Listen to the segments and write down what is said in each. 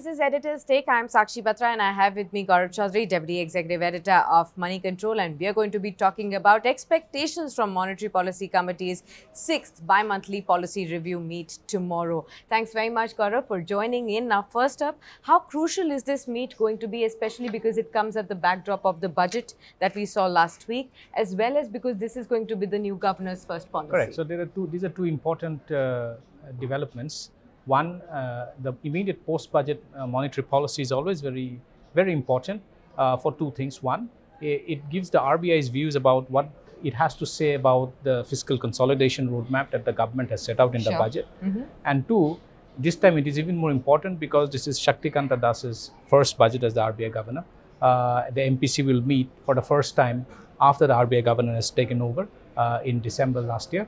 This is Editor's Take. I'm Sakshi Batra and I have with me Gaurav Choudhury, Deputy Executive Editor of Moneycontrol, and we are going to be talking about expectations from Monetary Policy Committee's 6th bi-monthly policy review meet tomorrow. Thanks very much, Gaurav, for joining in. Now, first up, how crucial is this meet going to be, especially because it comes at the backdrop of the budget that we saw last week, as well as because this is going to be the new governor's first policy? Correct. So these are two important developments. One, the immediate post-budget monetary policy is always very, very important for two things. One, it gives the RBI's views about what it has to say about the fiscal consolidation roadmap that the government has set out in the budget. And two, this time it is even more important because this is Shaktikanta Das's first budget as the RBI governor. The MPC will meet for the first time after the RBI governor has taken over in December last year.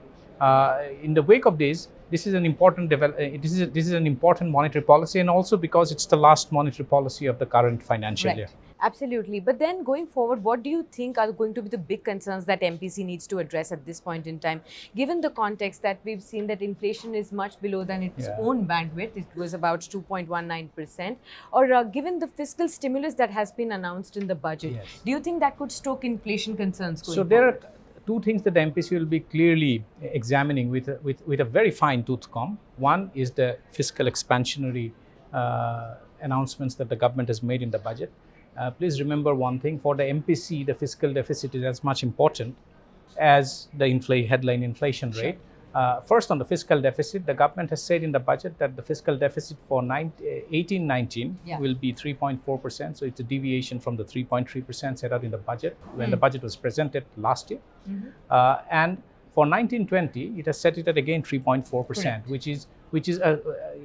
In the wake of this is an important this is an important monetary policy, and also because it's the last monetary policy of the current financial year. Absolutely. But then going forward, what do you think are going to be the big concerns that MPC needs to address at this point in time, given the context that we've seen that inflation is much below than its own bandwidth? It was about 2.19%. Or given the fiscal stimulus that has been announced in the budget, do you think that could stoke inflation concerns going forward? There are two things that the MPC will be clearly examining with a very fine tooth comb. One is the fiscal expansionary announcements that the government has made in the budget. Please remember one thing, for the MPC, the fiscal deficit is as much important as the headline inflation rate. First, on the fiscal deficit, the government has said in the budget that the fiscal deficit for 18-19 will be 3.4%. So it's a deviation from the 3.3% set out in the budget when the budget was presented last year. And for 19-20, it has set it at again 3.4%, which is a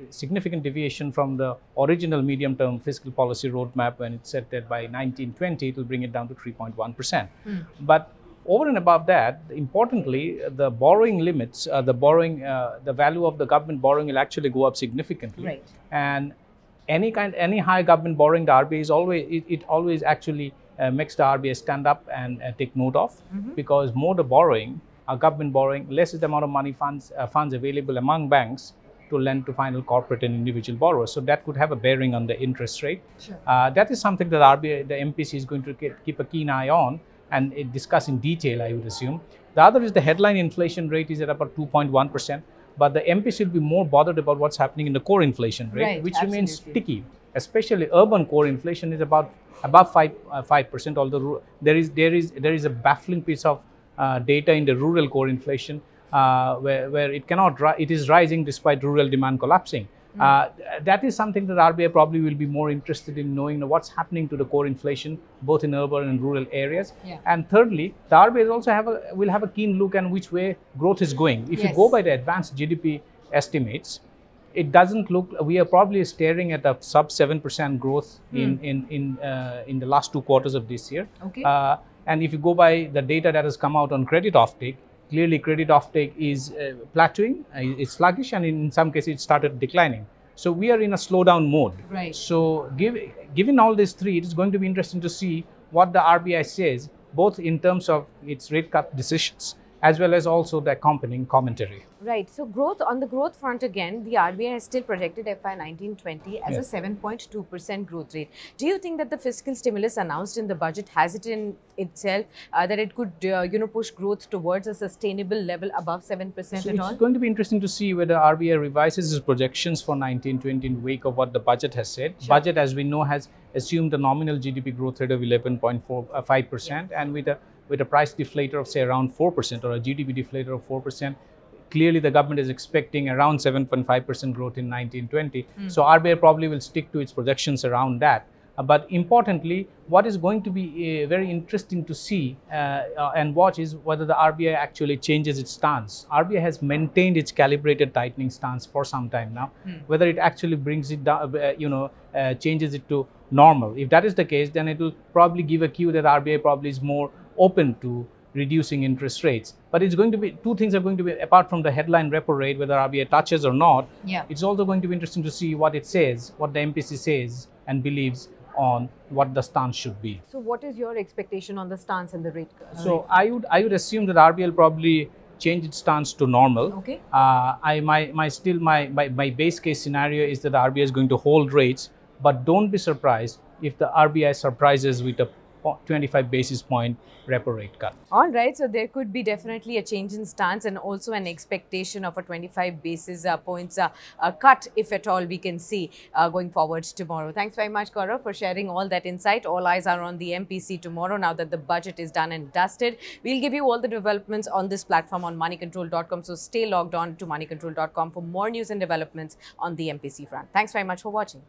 significant deviation from the original medium-term fiscal policy roadmap when it said that by 19-20 it will bring it down to 3.1%. But over and above that, importantly, the borrowing limits, the value of the government borrowing will actually go up significantly. And any high government borrowing, the RBI is always actually makes the RBI stand up and take note of, because more the borrowing, government borrowing, less is the amount of money funds available among banks to lend to final corporate and individual borrowers. So that could have a bearing on the interest rate. That is something that the MPC is going to keep a keen eye on and discuss in detail, I would assume. The other is the headline inflation rate is at about 2.1%, but the MPC will be more bothered about what's happening in the core inflation rate, which remains sticky. Especially urban core inflation is above 5%, although there is a baffling piece of data in the rural core inflation where it is rising despite rural demand collapsing. That is something that RBI probably will be more interested in knowing what's happening to the core inflation, both in urban and rural areas. And thirdly, the RBI also will have a keen look at which way growth is going. If you go by the advanced GDP estimates, it doesn't look, we are probably staring at a sub 7% growth in the last 2 quarters of this year. And if you go by the data that has come out on credit offtake, clearly credit offtake is plateauing, it's sluggish, and in some cases it started declining. So we are in a slowdown mode. So given all these three, it is going to be interesting to see what the RBI says, both in terms of its rate cut decisions as well as also the accompanying commentary. So on the growth front again, the RBI has still projected FY 19-20 as a 7.2% growth rate. Do you think that the fiscal stimulus announced in the budget has it in itself that it could push growth towards a sustainable level above 7% at all? It's going to be interesting to see whether RBI revises its projections for 19-20 in wake of what the budget has said. Budget, as we know, has assumed a nominal GDP growth rate of 11.5%, and with a price deflator of say around 4% or a GDP deflator of 4%, clearly the government is expecting around 7.5% growth in 19-20. So RBI probably will stick to its projections around that. But importantly, what is going to be very interesting to see and watch is whether the RBI actually changes its stance. RBI has maintained its calibrated tightening stance for some time now. Whether it actually brings it down, changes it to normal. If that is the case, then it will probably give a cue that RBI probably is more open to reducing interest rates. But it's going to be, two things are going to be, apart from the headline repo rate, whether RBI touches or not, it's also going to be interesting to see what it says, what the MPC says and believes on what the stance should be. So what is your expectation on the stance and the rate? So I would assume that RBI will probably change its stance to normal. My base case scenario is that the RBI is going to hold rates But don't be surprised if the RBI surprises with a 25 basis point repo rate cut. All right, so there could be definitely a change in stance and also an expectation of a 25 basis points cut, if at all we can see going forward tomorrow. Thanks very much, Gaurav, for sharing all that insight. All eyes are on the MPC tomorrow now that the budget is done and dusted. We'll give you all the developments on this platform on moneycontrol.com, so stay logged on to moneycontrol.com for more news and developments on the MPC front. Thanks very much for watching.